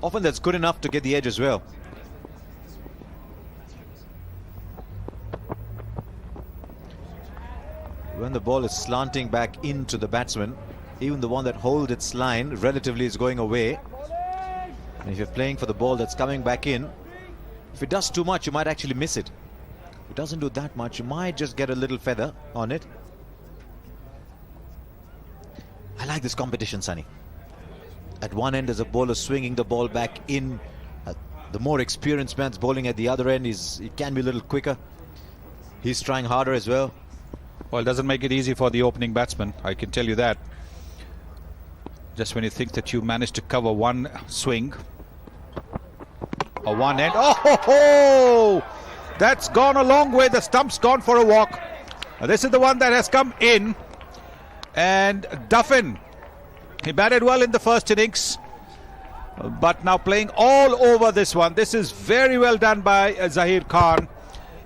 often that's good enough to get the edge as well. When the ball is slanting back into the batsman, even the one that holds its line relatively is going away. And if you're playing for the ball that's coming back in, if it does too much, you might actually miss it. If it doesn't do that much, you might just get a little feather on it. I like this competition, Sunny. At one end, there's a bowler swinging the ball back in. The more experienced man's bowling at the other end. He can be a little quicker. He's trying harder as well. Well, it doesn't make it easy for the opening batsman, I can tell you that. Just when you think that you managed to cover one swing or one end. Oh, ho, ho! That's gone a long way. The stump's gone for a walk. This is the one that has come in. And Duffin, he batted well in the first innings, but now playing all over this one. This is very well done by Zahir Khan.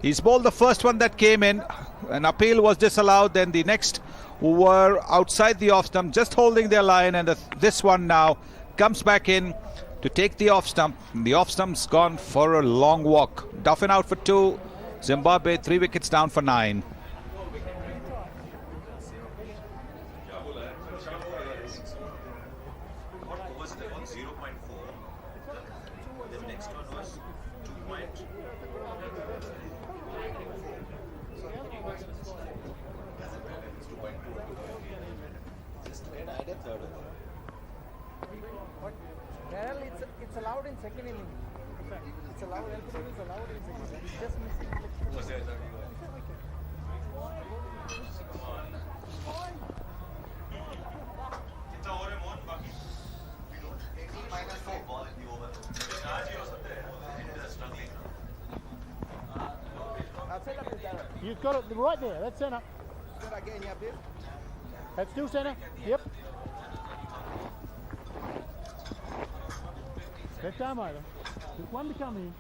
He's bowled the first one that came in. An appeal was disallowed. Then the next were outside the off stump, just holding their line. And this one now comes back in to take the off stump. The off stump's gone for a long walk. Duffin out for 2. Zimbabwe 3 wickets down for 9. It's allowed in second inning. It's allowed. Everything is allowed in second inning. It's just missing. You've got it right there. That's centre. That's still centre. Yep. Left arm over. Just one to come in.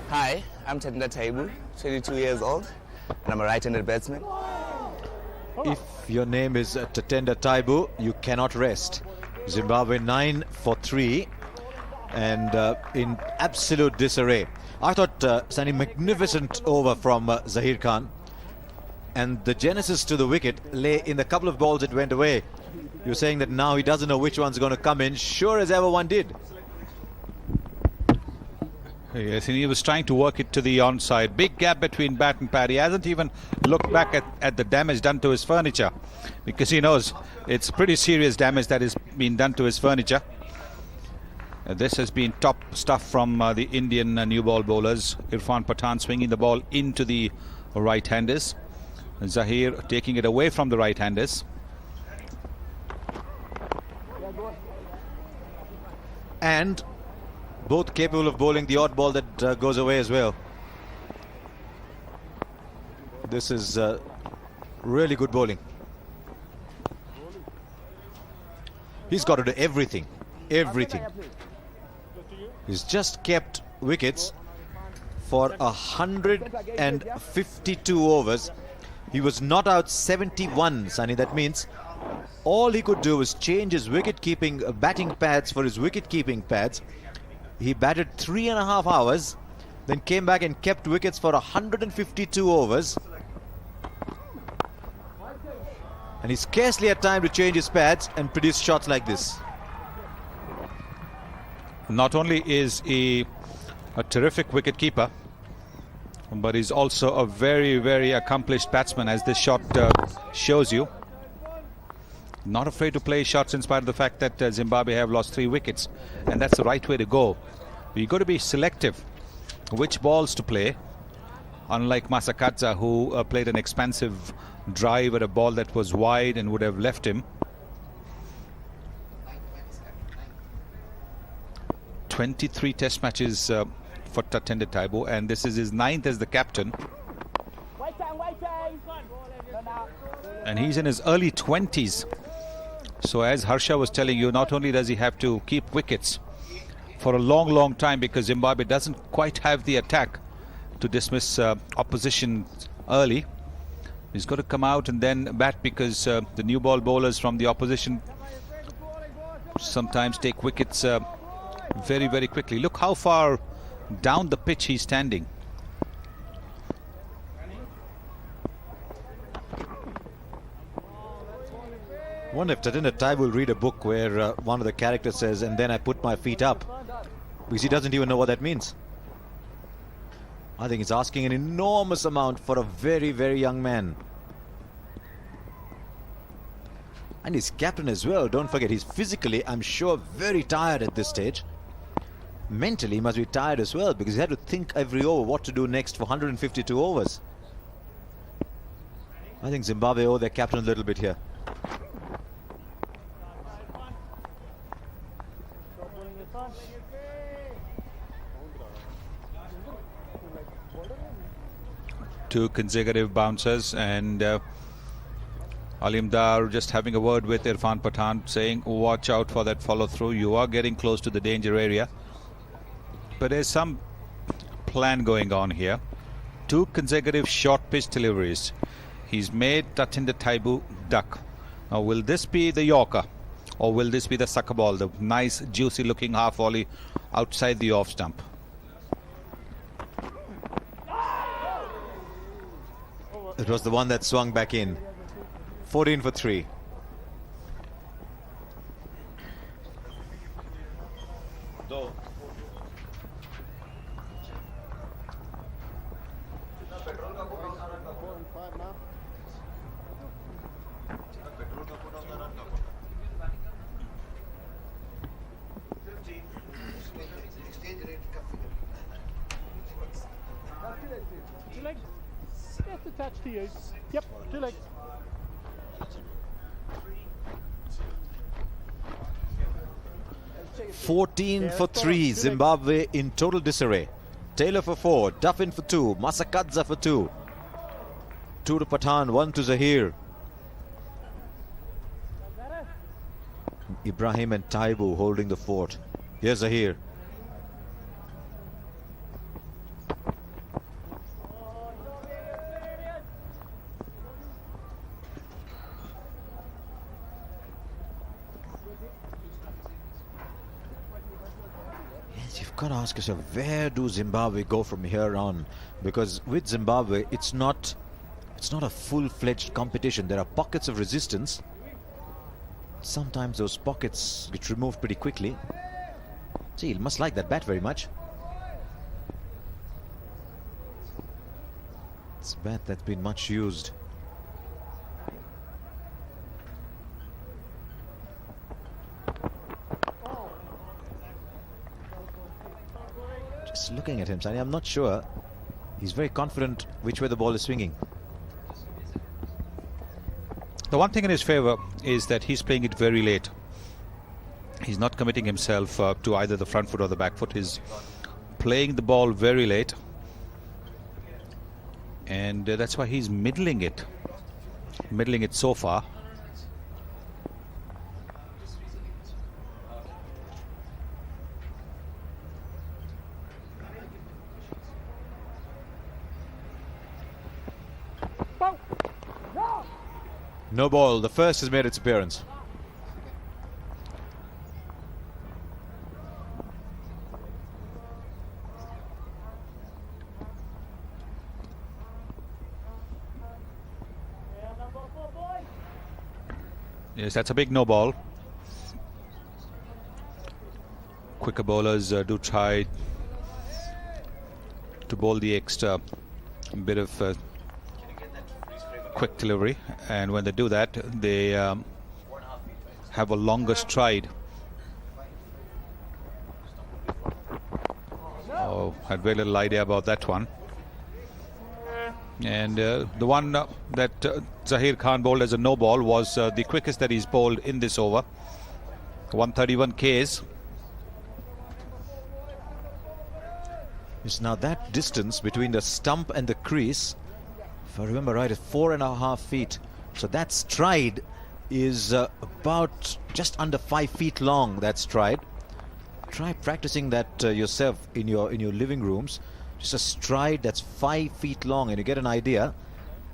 Hi, I'm Tatenda Taibu, 22 years old, and I'm a right-handed batsman. If your name is Tatenda Taibu, you cannot rest. Zimbabwe 9 for 3. And in absolute disarray. I thought Sunny, magnificent over from Zahir Khan, and the genesis to the wicket lay in the couple of balls that went away. You're saying that now he doesn't know which one's going to come in. Sure as ever one did. Yes, and he was trying to work it to the onside. Big gap between bat and pad. He hasn't even looked back at the damage done to his furniture, because he knows it's pretty serious damage that is being done to his furniture. This has been top stuff from the Indian new ball bowlers. Irfan Pathan swinging the ball into the right-handers. Zahir taking it away from the right-handers. And both capable of bowling the odd ball that goes away as well. This is really good bowling. He's got to do everything. Everything. He's just kept wickets for 152 overs. He was not out 71, Sunny. That means all he could do was change his wicket-keeping batting pads for his wicket-keeping pads. He batted 3.5 hours, then came back and kept wickets for 152 overs. And he scarcely had time to change his pads and produce shots like this. Not only is he a terrific wicket-keeper, but he's also a very, very accomplished batsman, as this shot shows you. Not afraid to play shots in spite of the fact that Zimbabwe have lost 3 wickets. And that's the right way to go. You've got to be selective which balls to play. Unlike Masakadza, who played an expansive drive at a ball that was wide and would have left him. 23 test matches for Tatenda Taibu, and this is his 9th as the captain. And he's in his early 20s. So as Harsha was telling you, not only does he have to keep wickets, for a long time, because Zimbabwe doesn't quite have the attack to dismiss opposition early. He's got to come out and then bat, because the new ball bowlers from the opposition sometimes take wickets very quickly. Look how far down the pitch he's standing. I wonder if Tatenda Taibu will read a book where one of the characters says, "And then I put my feet up," because he doesn't even know what that means. I think it's asking an enormous amount for a very young man. And he's captain as well. Don't forget, he's physically, I'm sure, very tired at this stage. Mentally, he must be tired as well, because he had to think every over what to do next for 152 overs. I think Zimbabwe owe their captain a little bit here. Two consecutive bouncers, and Alim Dar just having a word with Irfan Pathan, saying watch out for that follow through, you are getting close to the danger area. But there's some plan going on here. Two consecutive short pitch deliveries. He's made Tatenda Taibu duck. Now, will this be the Yorker, or will this be the sucker ball, the nice juicy looking half volley outside the off stump? It was the one that swung back in. 14 for 3. Two legs. Just attached to you. Yep, 2 legs. $14 for 3. Zimbabwe in total disarray. Taylor for 4. Duffin for 2. Masakadza for 2. 2 to Pathan, 1 to Zahir. Ibrahim and Taibu holding the fort. Here's Zahir. You've got to ask yourself, where do Zimbabwe go from here on? Because with Zimbabwe, it's not a full-fledged competition. There are pockets of resistance. Sometimes those pockets get removed pretty quickly. See, he must like that bat very much. It's a bat that's been much used. Just looking at him, Sani, I'm not sure. He's very confident which way the ball is swinging. The one thing in his favour is that he's playing it very late. He's not committing himself to either the front foot or the back foot. He's playing the ball very late, and that's why he's middling it so far. No ball. The first has made its appearance. Yes, that's a big no ball. Quicker bowlers do try to bowl the extra bit of quick delivery, and when they do that, they have a longer stride. Oh, had very little idea about that one. And the one that Zahir Khan bowled as a no ball was the quickest that he's bowled in this over. 131 Ks. It's now that distance between the stump and the crease, if I remember right, is 4.5 feet. So that stride is about just under 5 feet long, that stride. Try practicing that yourself in your living rooms. Just a stride that's 5 feet long, and you get an idea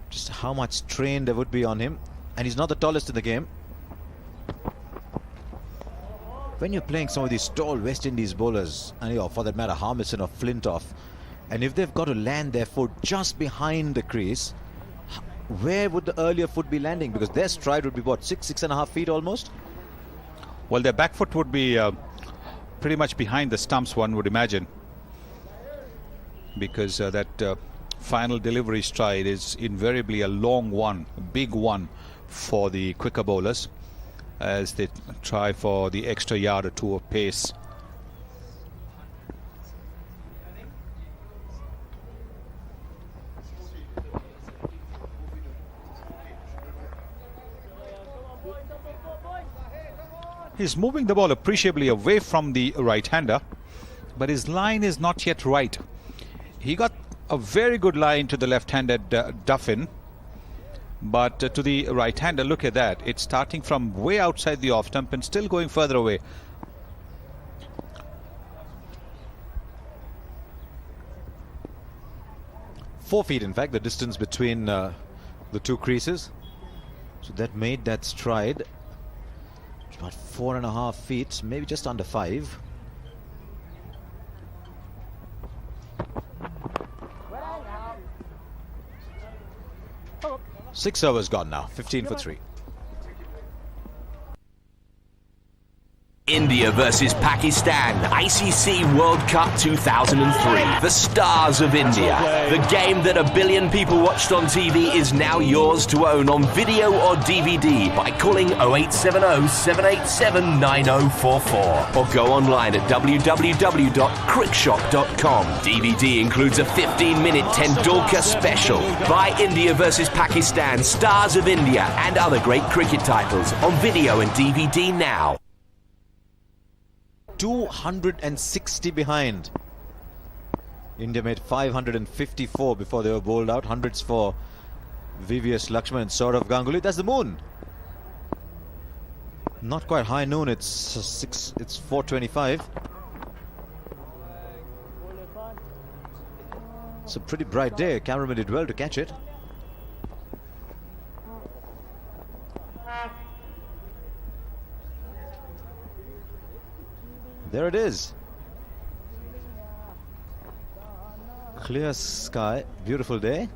just how much strain there would be on him. And he's not the tallest in the game. When you're playing some of these tall West Indies bowlers, and for that matter Harmison or Flintoff, and if they've got to land their foot just behind the crease, where would the earlier foot be landing? Because their stride would be what, 6.5 feet almost? Well, their back foot would be pretty much behind the stumps, one would imagine, because that final delivery stride is invariably a long one, a big one for the quicker bowlers as they try for the extra yard or two of pace. He's moving the ball appreciably away from the right-hander, but his line is not yet right. He got a very good line to the left-handed Duffin, but to the right-hander, look at that. It's starting from way outside the off-stump and still going further away. Four feet, in fact, the distance between the two creases. So that made that stride about 4.5 feet, maybe just under 5. Six overs gone now, 15 for 3. India versus Pakistan, ICC World Cup 2003. The stars of India. The game that 1 billion people watched on TV is now yours to own on video or DVD by calling 0870 787 9044 or go online at www.crickshop.com. DVD includes a 15-minute Tendulkar special. Buy India versus Pakistan, Stars of India and other great cricket titles on video and DVD now. 260 behind. India made 554 before they were bowled out. Hundreds for VVS Lakshman and Saurav Ganguly. That's the moon. Not quite high noon. It's 4:25. It's a pretty bright day. Cameraman did well to catch it. There it is. Clear sky, beautiful day.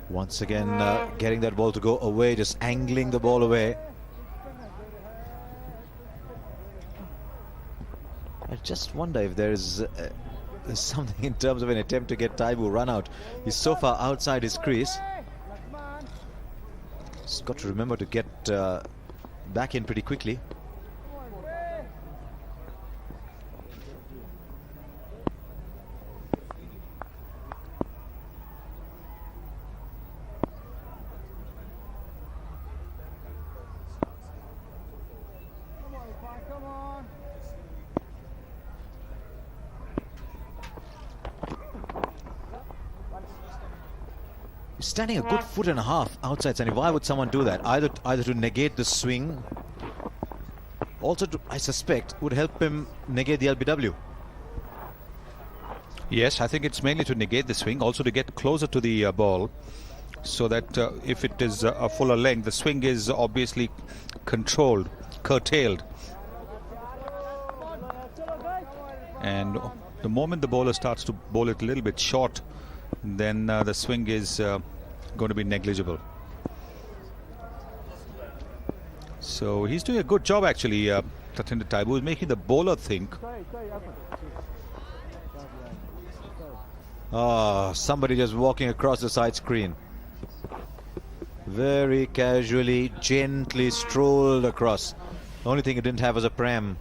Once again, getting that ball to go away, just angling the ball away. I just wonder if there's something in terms of an attempt to get Taibu run out. He's so far outside his crease. He's got to remember to get back in pretty quickly. Standing a good 1.5 feet outside, Sunny. Why would someone do that? Either to negate the swing, also to, I suspect, would help him negate the LBW. Yes, I think it's mainly to negate the swing, also to get closer to the ball, so that if it is a fuller length, the swing is obviously controlled, curtailed. And the moment the bowler starts to bowl it a little bit short, then the swing is going to be negligible. So he's doing a good job actually. Tatendra Taibu is making the bowler think. Somebody just walking across the side screen. Very casually, gently strolled across. The only thing he didn't have was a pram.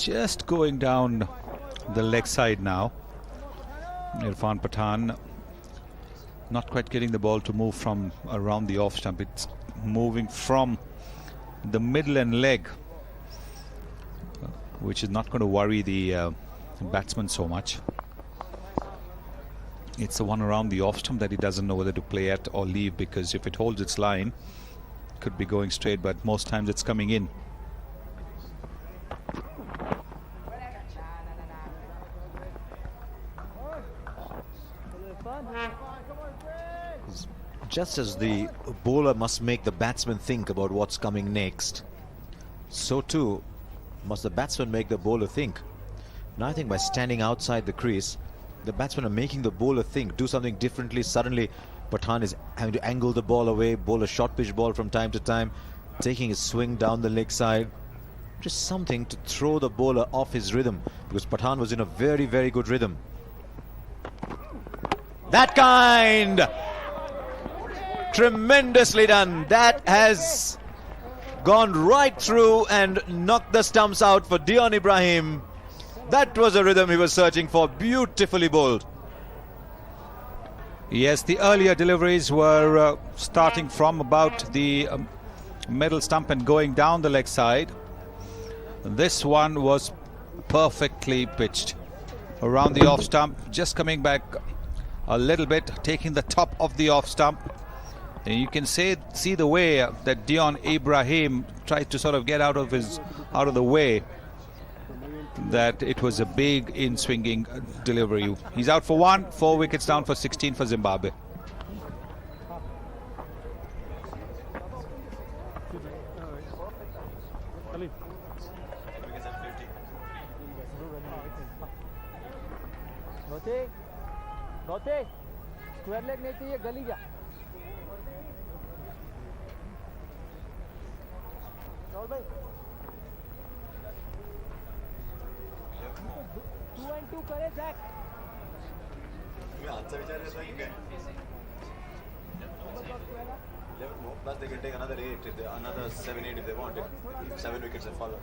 just going down the leg side now. Irfan Pathan not quite getting the ball to move from around the off stump. It's moving from the middle and leg, which is not going to worry the batsman so much. It's the one around the off stump that he doesn't know whether to play at or leave, because if it holds its line, it could be going straight, but most times it's coming in. Just as the bowler must make the batsman think about what's coming next, so too must the batsman make the bowler think. Now I think by standing outside the crease, the batsmen are making the bowler think, do something differently. Suddenly Pathan is having to angle the ball away, bowl a short pitch ball from time to time, taking his swing down the leg side. Just something to throw the bowler off his rhythm, because Pathan was in a very, very good rhythm. That kind! Tremendously done. That has gone right through and knocked the stumps out for Dion Ibrahim. That was a rhythm he was searching for. Beautifully bowled. Yes, the earlier deliveries were starting from about the middle stump and going down the leg side. This one was perfectly pitched around the off stump, just coming back a little bit, taking the top of the off stump. And you can see the way that Dion Ibrahim tried to sort of get out of the way, that it was a big in-swinging delivery. He's out for 1, 4 wickets down for 16 for Zimbabwe. रोते square leg नहीं चाहिए, गली जा। राहुल भाई 2 and 2 करे Jack. Yeah, answer विचार ऐसा ही है। 11 more, plus they can take another 8, if they, another 7, 8 if they want. If 7 wickets are follow.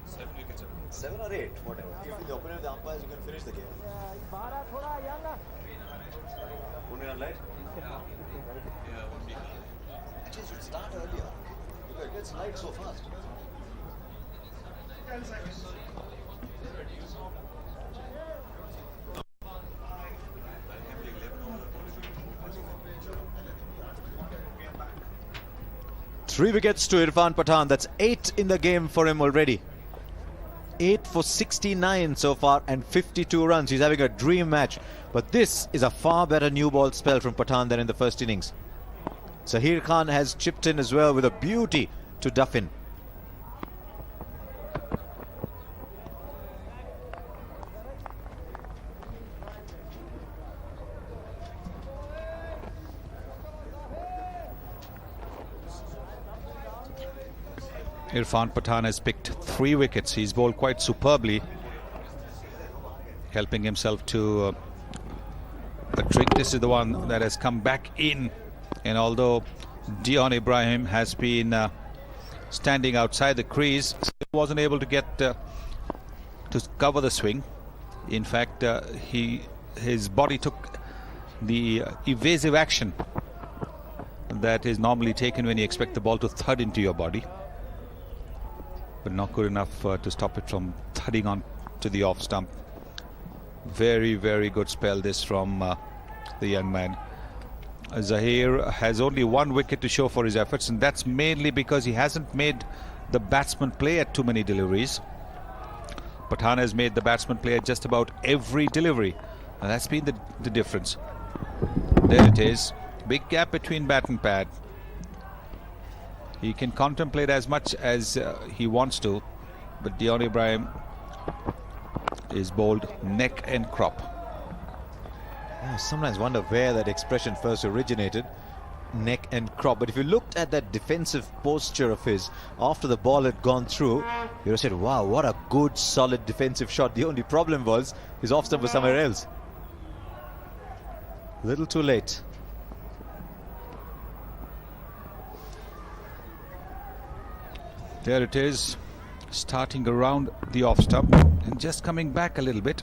7 wickets. 7 or 8, whatever. If the opinion of the umpires, you can finish the game. बारह थोड़ा यंगा। Wouldn't it run light? Yeah, won't be. Actually, you should start earlier, because it gets light so fast. Three wickets to Irfan Pathan. That's 8 in the game for him already. 8 for 69 so far and 52 runs. He's having a dream match. But this is a far better new ball spell from Pathan than in the first innings. Zahir Khan has chipped in as well with a beauty to Duffin. Irfan Pathan has picked 3 wickets. He's bowled quite superbly, helping himself to a trick. This is the one that has come back in, and although Dion Ibrahim has been standing outside the crease, he wasn't able to get to cover the swing. In fact, his body took the evasive action that is normally taken when you expect the ball to thud into your body, but not good enough to stop it from thudding on to the off stump. Very, very good spell this from the young man. Zahir has only 1 wicket to show for his efforts, and that's mainly because he hasn't made the batsman play at too many deliveries. Pathan has made the batsman play at just about every delivery, and that's been the difference. There it is. Big gap between bat and pad. He can contemplate as much as he wants to, but Dion Ibrahim is bowled neck and crop. I sometimes wonder where that expression first originated, neck and crop. But if you looked at that defensive posture of his after the ball had gone through, you would have said, wow, what a good solid defensive shot. The only problem was his off stump was somewhere else. A little too late. There it is. starting around the off stump and just coming back a little bit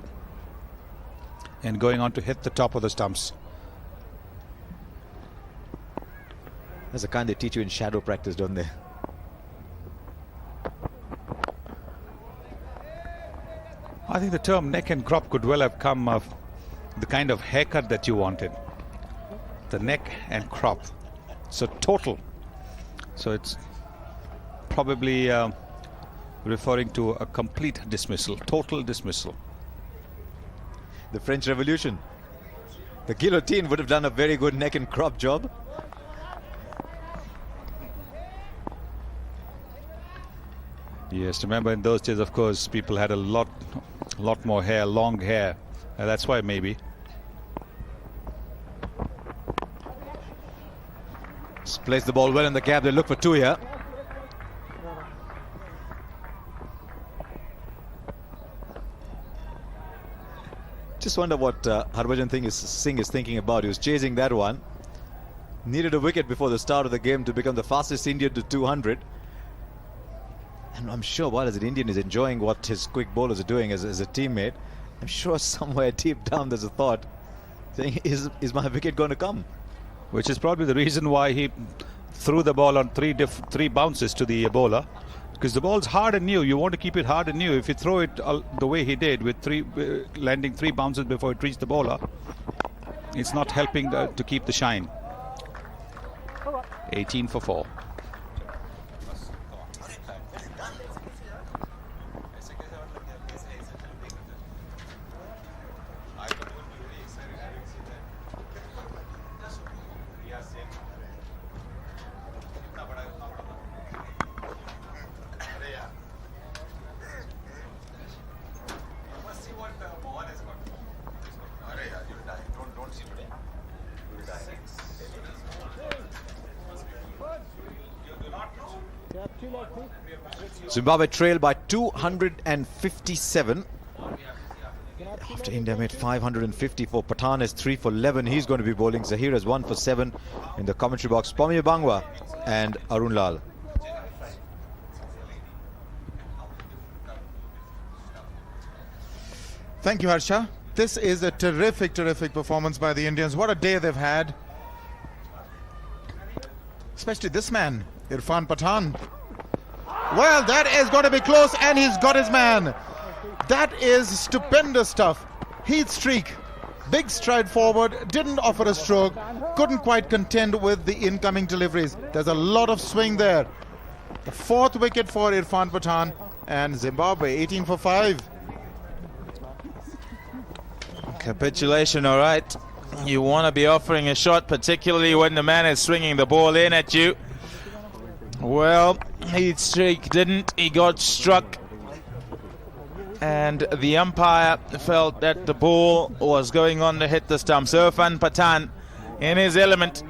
and going on to hit the top of the stumps. That's the kind they teach you in shadow practice, don't they? I think the term neck and crop could well have come of the kind of haircut that you wanted. The neck and crop. So total. So it's probably referring to a complete dismissal, total dismissal. The French Revolution. The guillotine would have done a very good neck and crop job. Yes, remember in those days, of course, people had a lot more hair, long hair. That's why maybe. Just plays the ball well in the gap. They look for two here. Just wonder what Harbhajan Singh is thinking about. He was chasing that one. Needed a wicket before the start of the game to become the fastest Indian to 200. And I'm sure while as an Indian is enjoying what his quick bowlers are doing as a teammate, I'm sure somewhere deep down there's a thought saying, is my wicket going to come? Which is probably the reason why he threw the ball on three bounces to the bowler. Because the ball's hard and new. You want to keep it hard and new. If you throw it the way he did with landing three bounces before it reached the bowler, it's not helping to keep the shine. 18 for 4. Zimbabwe trailed by 257 after India made 554. Pathan is 3 for 11. He's going to be bowling. Zahir is 1 for 7 in the commentary box. Pommy Bangwa and Arun Lal. Thank you, Harsha. This is a terrific performance by the Indians. What a day they've had. Especially this man, Irfan Pathan. Well, that is going to be close, and he's got his man. That is stupendous stuff. Heat streak. Big stride forward. Didn't offer a stroke. Couldn't quite contend with the incoming deliveries. There's a lot of swing there. The 4th wicket for Irfan Pathan, and Zimbabwe 18 for 5. Capitulation, all right. You want to be offering a shot, particularly when the man is swinging the ball in at you. Well, heat streak didn't. He got struck. And the umpire felt that the ball was going on to hit the stumps. Irfan Pathan in his element.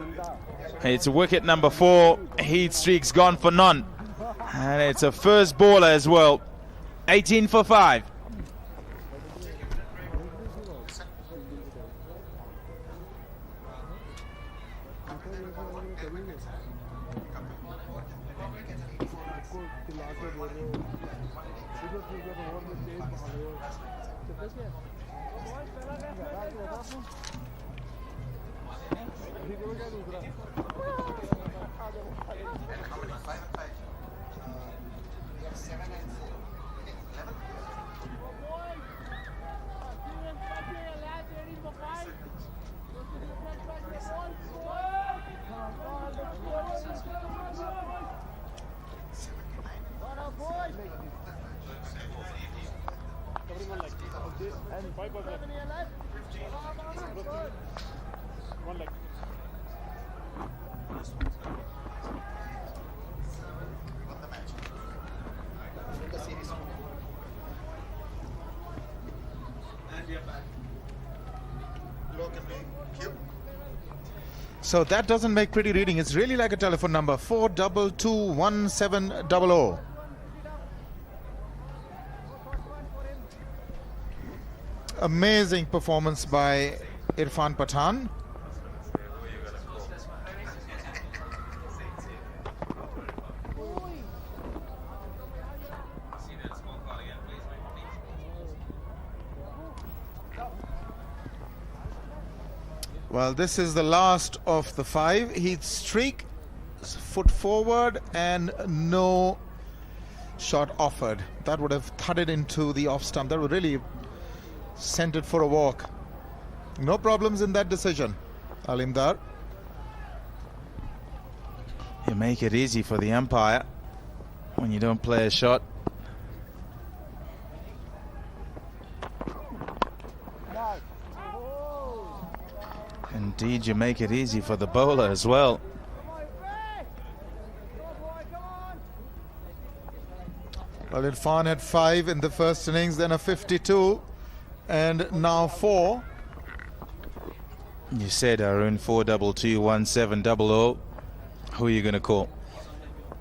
It's wicket number 4. Heat streak's gone for none. And it's a first bowler as well. 18 for 5. So that doesn't make pretty reading. It's really like a telephone number, 4221700. Amazing performance by Irfan Pathan. Well, this is the last of the 5. He'd streak, foot forward, and no shot offered. That would have thudded into the off stump. That would really sent it for a walk. No problems in that decision, Alimdar. You make it easy for the umpire when you don't play a shot. Indeed, you make it easy for the bowler as well. Well, Irfan had 5 in the first innings, then a 52, and now 4. You said Arun 4221700. Who are you going to call?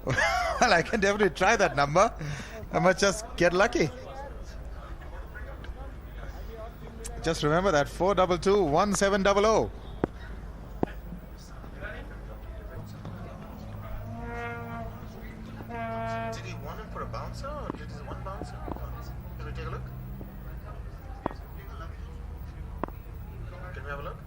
Well, I can definitely try that number. I must just get lucky. Just remember that 4221700. Did he want him for a bouncer or did he one bouncer? Can we take a look? Can we have a look?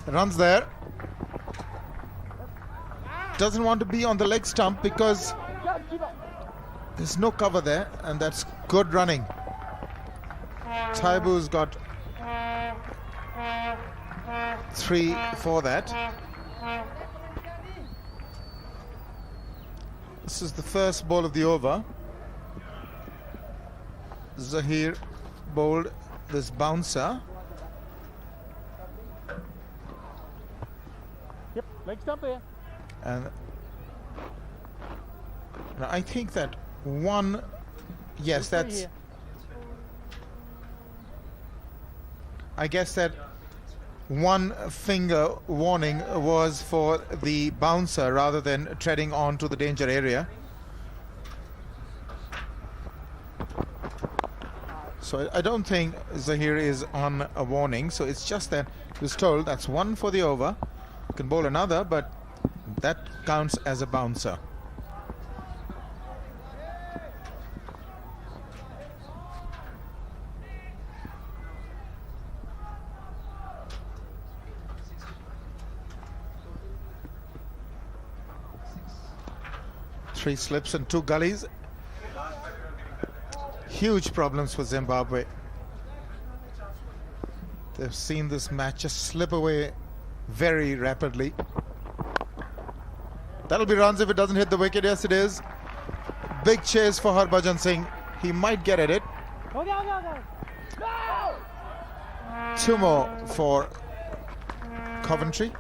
Runs there. Doesn't want to be on the leg stump because there's no cover there, and that's good running. Taibu's got 3 for that. This is the first ball of the over. Zahir bowled this bouncer. Yep, leg stump there. And I think that one, yes, that's, I guess that one finger warning was for the bouncer rather than treading on to the danger area. So I don't think Zahir is on a warning, so it's just that he was told that's 1 for the over. You can bowl another, but that counts as a bouncer. Three slips and 2 gullies. Huge problems for Zimbabwe. They've seen this match just slip away very rapidly. That'll be runs if it doesn't hit the wicket. Yes, it is. Big chase for Harbhajan Singh. He might get at it. 2 more for Coventry.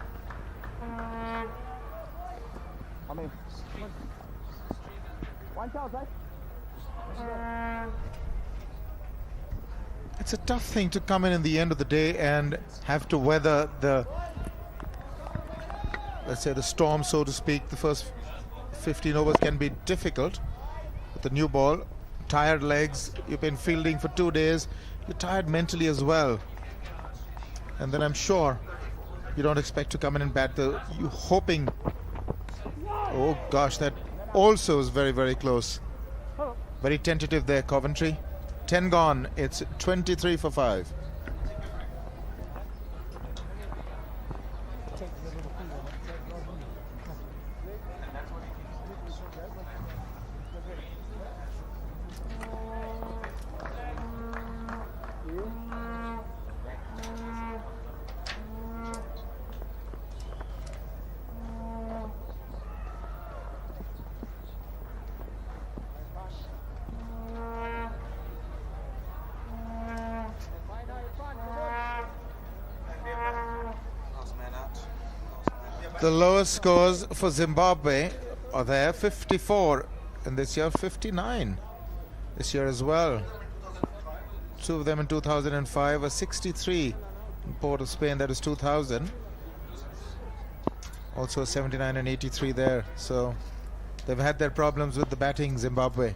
It's a tough thing to come in the end of the day and have to weather the, let's say, the storm, so to speak. The first 15 overs can be difficult with the new ball. Tired legs, you've been fielding for 2 days, you're tired mentally as well. And then I'm sure you don't expect to come in and bat. You're hoping, oh gosh, that also is very, very close. Very tentative there, Coventry. 10 gone, it's 23 for 5. The lowest scores for Zimbabwe are there, 54, and this year 59 this year as well. 2 of them in 2005, a 63 in Port of Spain, that is 2000. Also a 79 and 83 there. So they've had their problems with the batting, Zimbabwe.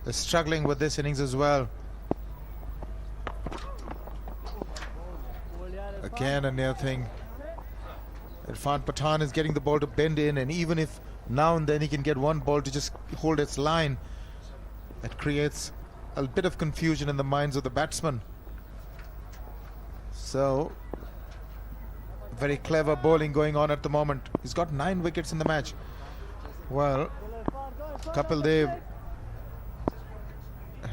They're struggling with this innings as well. Again a near thing. Irfan Pathan is getting the ball to bend in, and even if now and then he can get one ball to just hold its line, that creates a bit of confusion in the minds of the batsmen. So, very clever bowling going on at the moment. He's got 9 wickets in the match. Well, Kapil Dev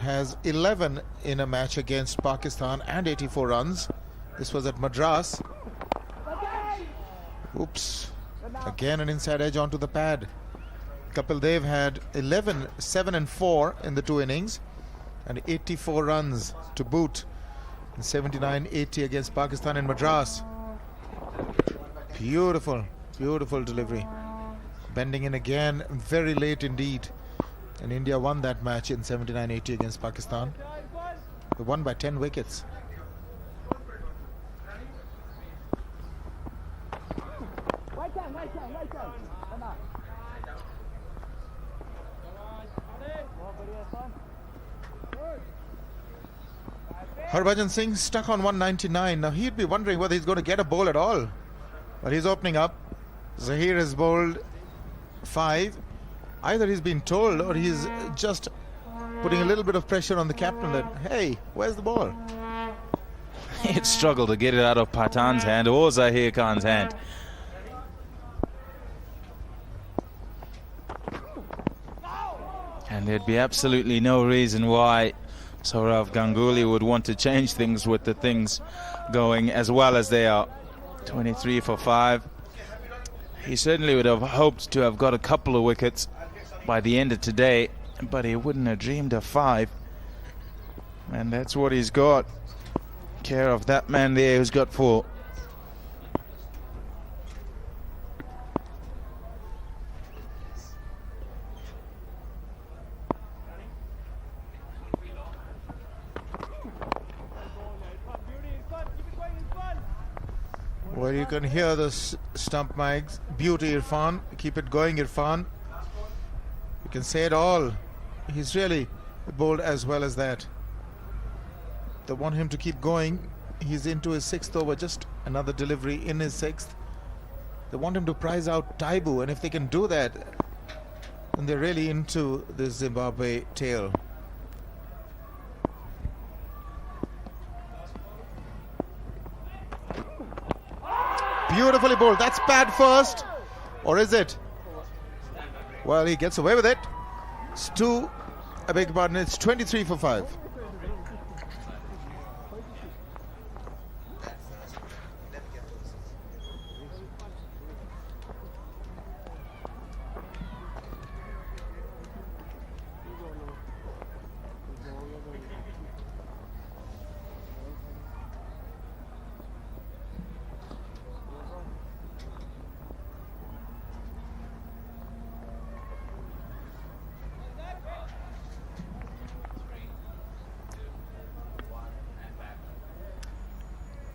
has 11 in a match against Pakistan and 84 runs. This was at Madras. Oops. Again an inside edge onto the pad. Kapil Dev had 11, 7 and 4 in the 2 innings and 84 runs to boot in 79-80 against Pakistan in Madras. Beautiful, beautiful delivery. Bending in again very late indeed. And India won that match in 79-80 against Pakistan. They won by 10 wickets. Harbhajan Singh stuck on 199. Now he'd be wondering whether he's going to get a bowl at all. But he's opening up. Zahir has bowled 5. Either he's been told or he's just putting a little bit of pressure on the captain that, hey, where's the ball? He'd struggle to get it out of Pathan's hand or Zahir Khan's hand. And there'd be absolutely no reason why Sourav Ganguly would want to change things with the things going as well as they are. 23 for 5. He certainly would have hoped to have got a couple of wickets by the end of today, but he wouldn't have dreamed of 5. And that's what he's got. Care of that man there who's got 4. Well, you can hear the stump mics. Beauty, Irfan. Keep it going, Irfan. You can say it all. He's really bowled as well as that. They want him to keep going. He's into his 6th over, just another delivery in his 6th. They want him to prize out Taibu, and if they can do that, then they're really into the Zimbabwe tail. Beautifully bowled. That's pad first, or is it? Well, he gets away with it. It's 2, I beg your pardon, it's 23 for 5.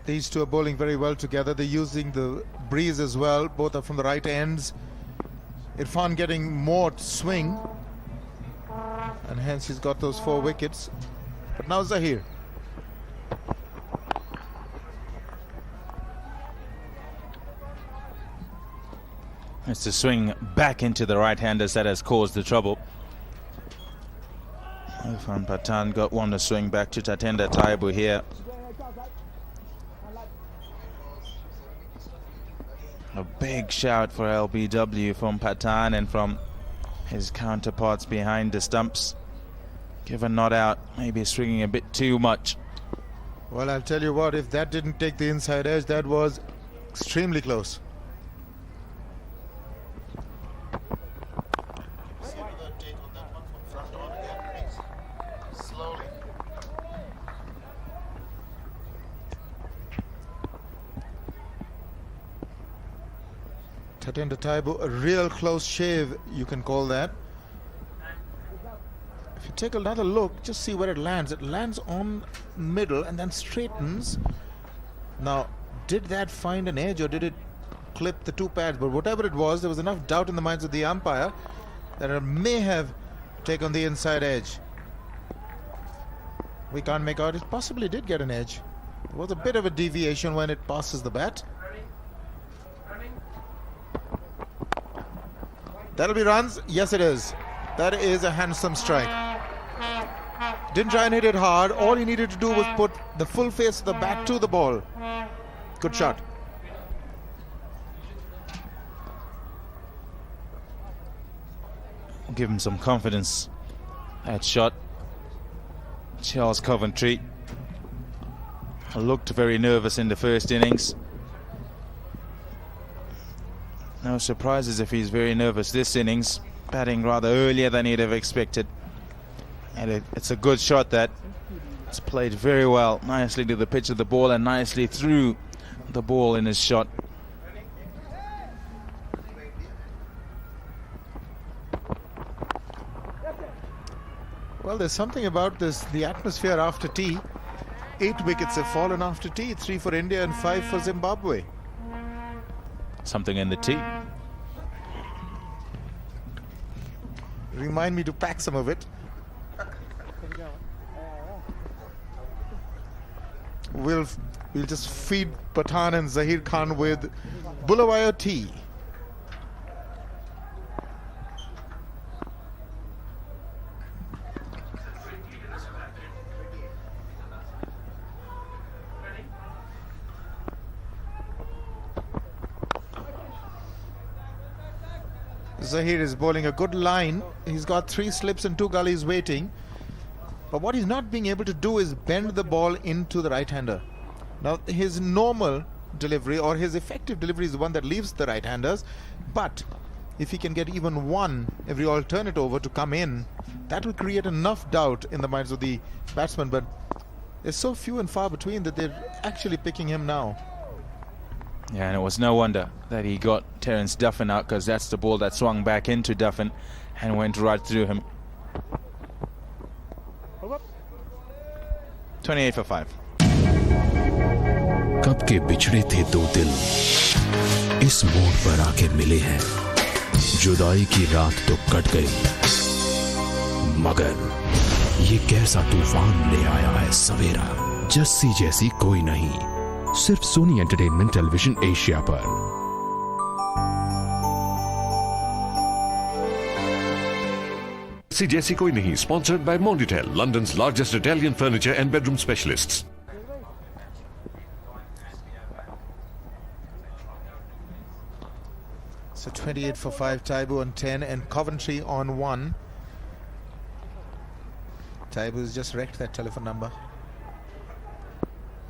These two are bowling very well together. They're using the breeze as well. Both are from the right ends. Irfan getting more swing, and hence he's got those 4 wickets. But now Zahir. It's the swing back into the right-handers that has caused the trouble. Irfan Pathan got one to swing back to Tatenda Taibu here. A big shout for LBW from Pathan and from his counterparts behind the stumps. Given not out, maybe swinging a bit too much. Well, I'll tell you what, if that didn't take the inside edge, that was extremely close. Tatenda Taibu, a real close shave, you can call that. If you take another look, just see where it lands. It lands on middle and then straightens. Now, did that find an edge or did it clip the 2 pads? But whatever it was, there was enough doubt in the minds of the umpire that it may have taken the inside edge. We can't make out. It possibly did get an edge. There was a bit of a deviation when it passes the bat. That'll be runs. Yes, it is. That is a handsome strike. Didn't try and hit it hard. All he needed to do was put the full face of the bat to the ball. Good shot. Give him some confidence. That shot. Charles Coventry looked very nervous in the first innings. No surprises if he's very nervous this innings. Batting rather earlier than he'd have expected. And it's a good shot that. It's played very well. Nicely to the pitch of the ball and nicely through the ball in his shot. Well, there's something about this, the atmosphere after tea. 8 wickets have fallen after tea. 3 for India and 5 for Zimbabwe. Something in the tea. Remind me to pack some of it. We'll just feed Pathan and Zahir Khan with Bulawayo tea. Zahir is bowling a good line. He's got 3 slips and 2 gullies waiting. But what he's not being able to do is bend the ball into the right-hander. Now, his normal delivery or his effective delivery is the one that leaves the right-handers. But if he can get even one every alternate over to come in, that will create enough doubt in the minds of the batsmen. But they're so few and far between that they're actually picking him now. Yeah, and it was no wonder that he got Terence Duffin out, because that's the ball that swung back into Duffin and went right through him. 28 for 5. कब के बिछड़े थे दो दिल इस मोड़ पर आके मिले हैं जुदाई की रात तो कट गई मगर ये कैसा तूफान ले आया है सवेरा जस्सी जैसी कोई नहीं सिर्फ सोनी एंटरटेनमेंट टेलीविजन एशिया पर जस्सी जैसी कोई नहीं sponsored by Monditel, London's largest Italian furniture and bedroom specialists. So 28 for 5, Taibu on 10 and Coventry on 1. Taibu's just wrecked that telephone number.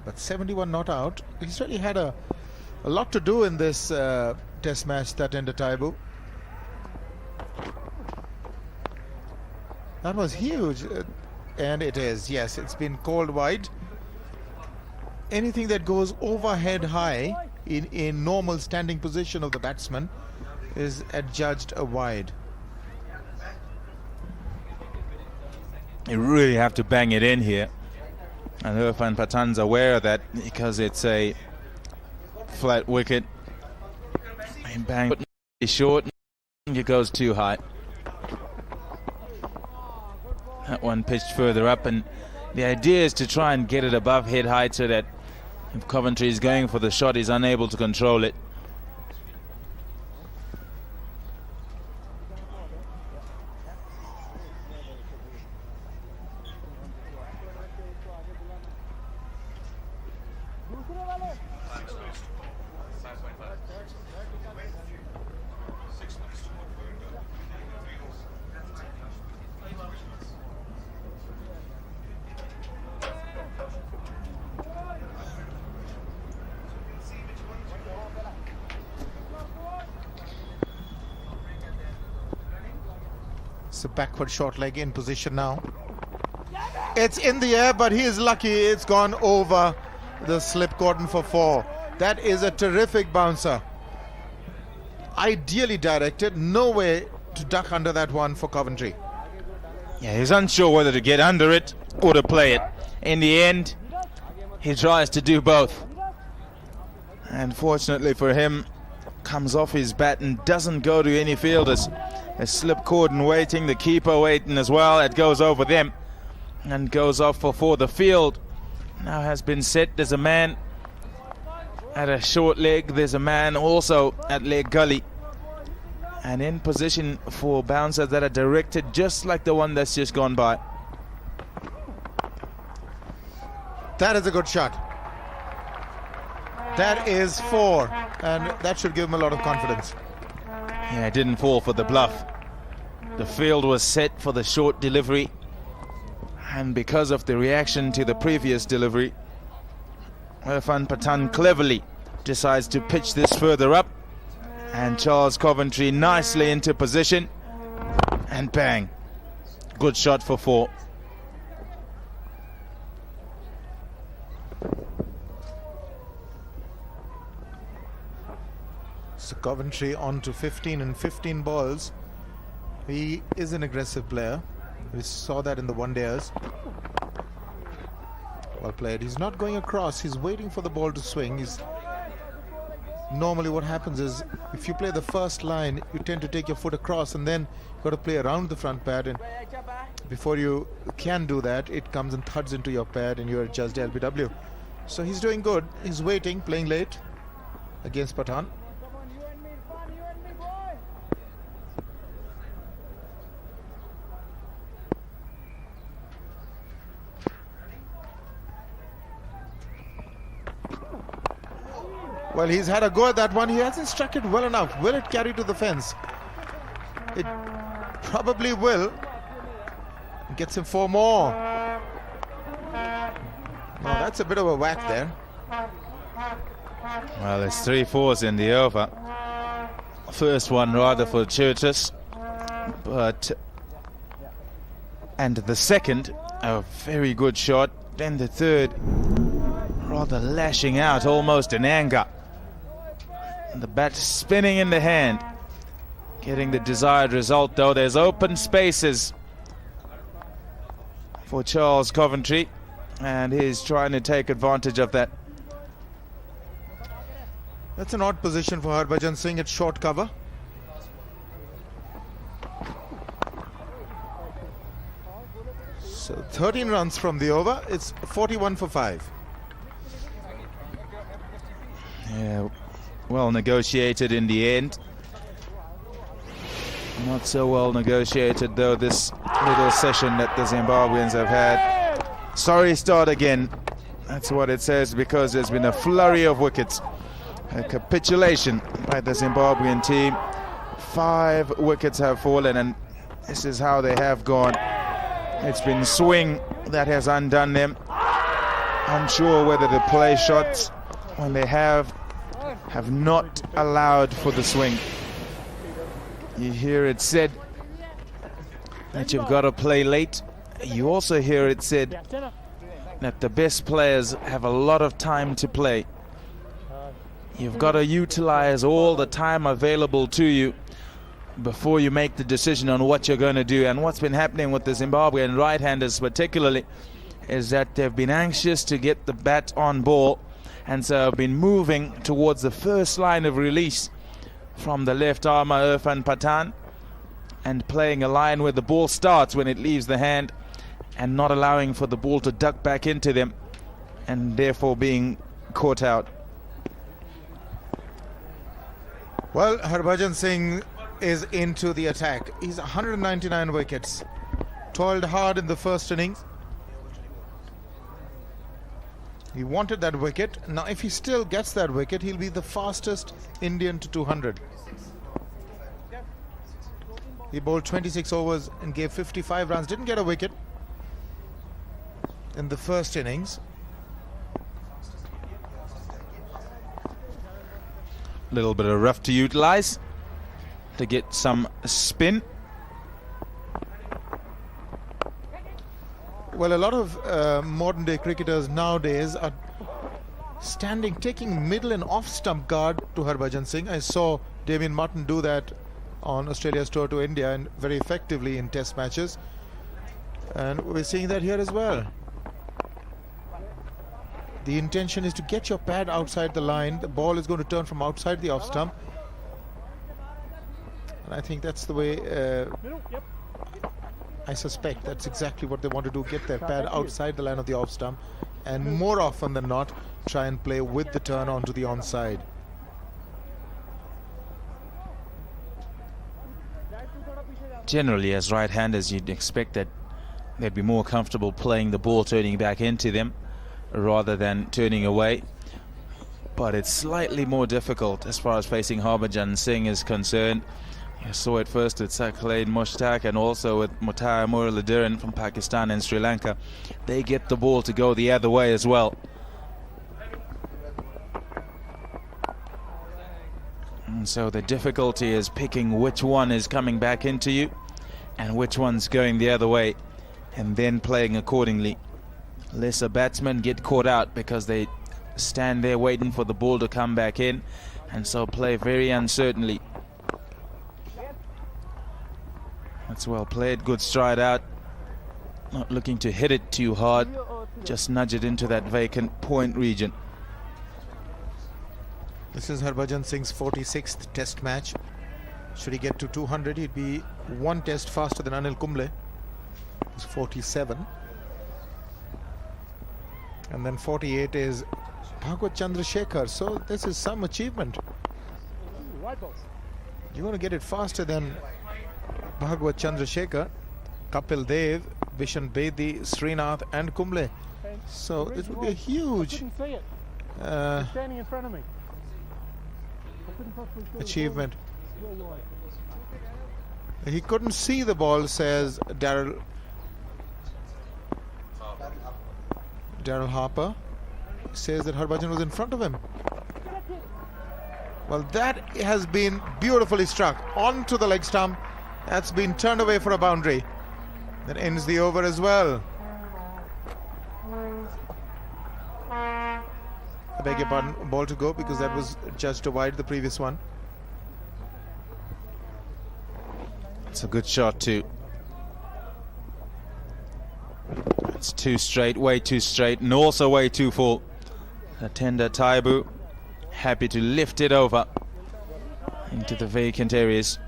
But 71 not out. He's really had a lot to do in this test match, that ended Taibu. That was huge. And it is, yes, it's been called wide. Anything that goes overhead high in a normal standing position of the batsman is adjudged a wide. You really have to bang it in here. And Irfan Pathan's aware of that because it's a flat wicket. And bang, it's short, it goes too high. That one pitched further up, and the idea is to try and get it above head height so that if Coventry is going for the shot, he's unable to control it. It's a backward short leg in position now. It's in the air, but he is lucky it's gone over the slip cordon for 4. That is a terrific bouncer. Ideally directed, no way to duck under that one for Coventry. Yeah, he's unsure whether to get under it or to play it. In the end, he tries to do both. And fortunately for him, comes off his bat and doesn't go to any fielders. A slip cordon waiting, the keeper waiting as well. It goes over them and goes off for 4. The field now has been set. There's a man at a short leg. There's a man also at leg gully. and in position for bouncers that are directed just like the one that's just gone by. That is a good shot. That is 4, and that should give him a lot of confidence. Yeah, it didn't fall for the bluff. The field was set for the short delivery, and because of the reaction to the previous delivery, Irfan Pathan cleverly decides to pitch this further up, and Charles Coventry nicely into position, and bang, good shot for 4. So Coventry on to 15 and 15 balls. He is an aggressive player. We saw that in the one-dayers. Well played. He's not going across. He's waiting for the ball to swing. Normally what happens is, if you play the first line, you tend to take your foot across, and then you've got to play around the front pad, and before you can do that, it comes and thuds into your pad and you're judged LBW. So he's doing good. He's waiting, playing late against Pathan. Well, he's had a go at that one. He hasn't struck it well enough. Will it carry to the fence? It probably will. Gets him 4 more. No, that's a bit of a whack there. Well, it's 3 4s in the over. First one rather fortuitous, but and the second a very good shot. Then the third rather lashing out, almost in anger. The bat spinning in the hand, getting the desired result though. There's open spaces for Charles Coventry, and he's trying to take advantage of that. That's an odd position for Harbhajan Singh at short cover. So 13 runs from the over. It's 41 for 5. Yeah, well negotiated in the end. Not so well negotiated though, this little session that the Zimbabweans have had. Sorry start again. That's what it says, because there's been a flurry of wickets. A capitulation by the Zimbabwean team. 5 wickets have fallen, and this is how they have gone. It's been swing that has undone them. Unsure whether the play shots, when they have not allowed for the swing. You hear it said that you've got to play late. You also hear it said that the best players have a lot of time to play. You've got to utilize all the time available to you before you make the decision on what you're going to do. And what's been happening with the Zimbabwean right-handers particularly is that they've been anxious to get the bat on ball, and so have been moving towards the first line of release from the left armer Irfan Pathan, and playing a line where the ball starts when it leaves the hand, and not allowing for the ball to duck back into them, and therefore being caught out. Well, Harbhajan Singh is into the attack. He's 199 wickets. Toiled hard in the first innings. He wanted that wicket. Now, if he still gets that wicket, he'll be the fastest Indian to 200. He bowled 26 overs and gave 55 runs. Didn't get a wicket in the first innings. Little bit of rough to utilize to get some spin. Well, a lot of modern day cricketers nowadays are taking middle and off stump guard to Harbhajan Singh. I saw Damien Martin do that on Australia's tour to India, and very effectively in test matches. And we're seeing that here as well. The intention is to get your pad outside the line. The ball is going to turn from outside the off stump. And I think that's the way, I suspect that's exactly what they want to do, get their pad outside the line of the off stump, and more often than not try and play with the turn onto the onside. generally, as right-handers, you'd expect that they'd be more comfortable playing the ball turning back into them rather than turning away. But it's slightly more difficult as far as facing Harbhajan Singh is concerned. You saw it first with Sakhalin Mushtaq and also with Muttiah Muralidharan from Pakistan and Sri Lanka. They get the ball to go the other way as well. And so the difficulty is picking which one is coming back into you and which one's going the other way, and then playing accordingly. Lesser batsmen get caught out because they stand there waiting for the ball to come back in, and so play very uncertainly. That's well played, good stride out. Not looking to hit it too hard, just nudge it into that vacant point region. This is Harbhajan Singh's 46th test match. Should he get to 200, he'd be one test faster than Anil Kumble, who's 47. And then 48 is Bhagwat Chandrasekhar. So this is some achievement. You're going to get it faster than Bhagwat Chandrasekhar, Kapil Dev, Vishan Bedi, Srinath and Kumble. So it would be a huge Standing in front of me. achievement. He couldn't see the ball, says Daryl Harper. Says that Harbhajan was in front of him. Well, that has been beautifully struck onto the leg stump. That's been turned away for a boundary. That ends the over as well. I beg your pardon, ball to go, because that was judged to wide, the previous one. It's a good shot too. It's too straight, way too straight, and also way too full. Tatenda Taibu happy to lift it over into the vacant areas.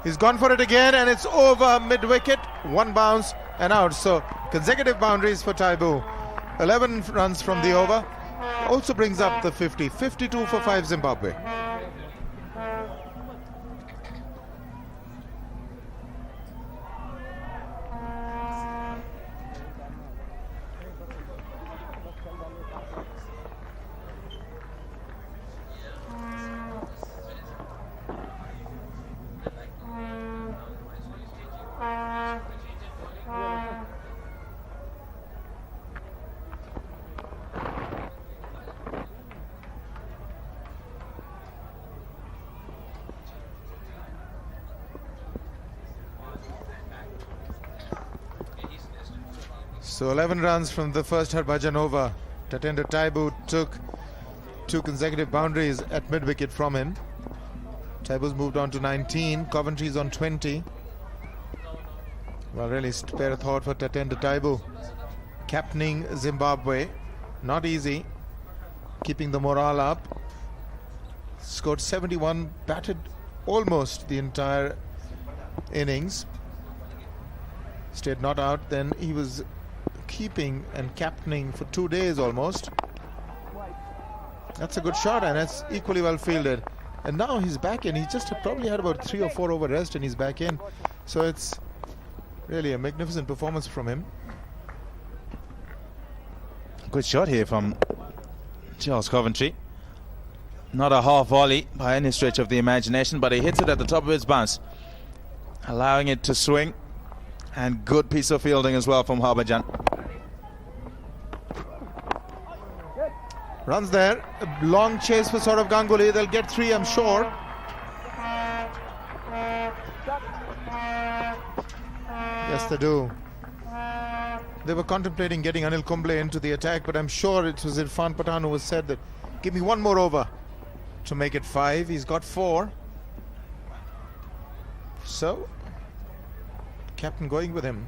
He's gone for it again, and it's over mid-wicket. One bounce and out. So consecutive boundaries for Taibu. 11 runs from the over. Also brings up the 50. 52 for 5 Zimbabwe. So 11 runs from the first Harbhajan over. Tatenda Taibu took 2 consecutive boundaries at mid-wicket from him. Taibu's moved on to 19. Coventry's on 20. Well, really spare a thought for Tatenda Taibu. Captaining Zimbabwe. Not easy. Keeping the morale up. Scored 71. Batted almost the entire innings. Stayed not out. Then he was keeping and captaining for 2 days almost. That's a good shot, and that's equally well fielded. And now he's back in. He just probably had about 3 or 4 over rest, and he's back in. So it's really a magnificent performance from him. Good shot here from Charles Coventry. Not a half volley by any stretch of the imagination, but he hits it at the top of his bounce, allowing it to swing. And good piece of fielding as well from Harbhajan. Runs there. A long chase for Saurav Ganguly. They'll get 3, I'm sure. Yes, they do. They were contemplating getting Anil Kumble into the attack, but I'm sure it was Irfan Pathan who said that, give me one more over to make it 5. He's got 4. So, captain going with him.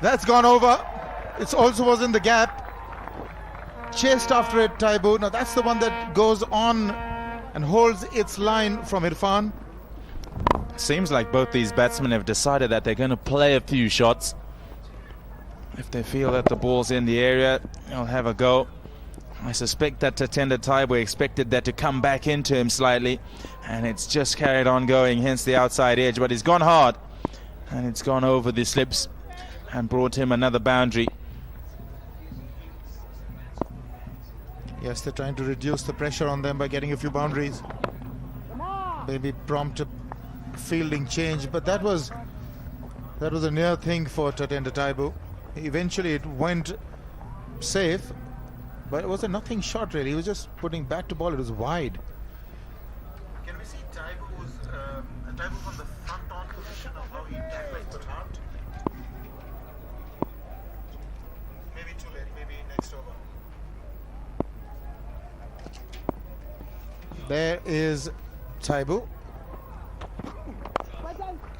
That's gone over. It also was in the gap. Chased after it, Taibu. Now that's the one that goes on and holds its line from Irfan. Seems like both these batsmen have decided that they're going to play a few shots. If they feel that the ball's in the area, they'll have a go. I suspect that Tatenda Taibu expected that to come back into him slightly, and it's just carried on going, hence the outside edge. But he's gone hard, and it's gone over the slips and brought him another boundary. Yes, they're trying to reduce the pressure on them by getting a few boundaries. Maybe prompt a fielding change, but that was a near thing for Tatenda Taibu. Eventually it went safe, but it was a nothing shot really. He was just putting back to ball. It was wide. Can we see Taibu from the front on position of how he tackled Pathan? Maybe too late, maybe next over. There is Taibu.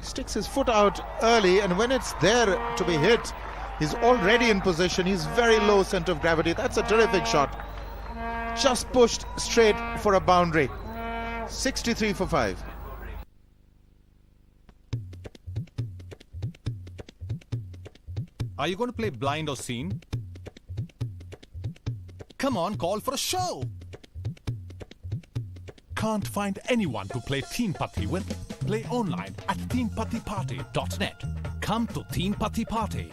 Sticks his foot out early, and when it's there to be hit, he's already in position. He's very low center of gravity. That's a terrific shot. Just pushed straight for a boundary. 63 for 5. Are you going to play blind or seen? Come on, call for a show. Can't find anyone to play Teen Putty with? Play online at teenputtyparty.net. Come to Teen Putty Party.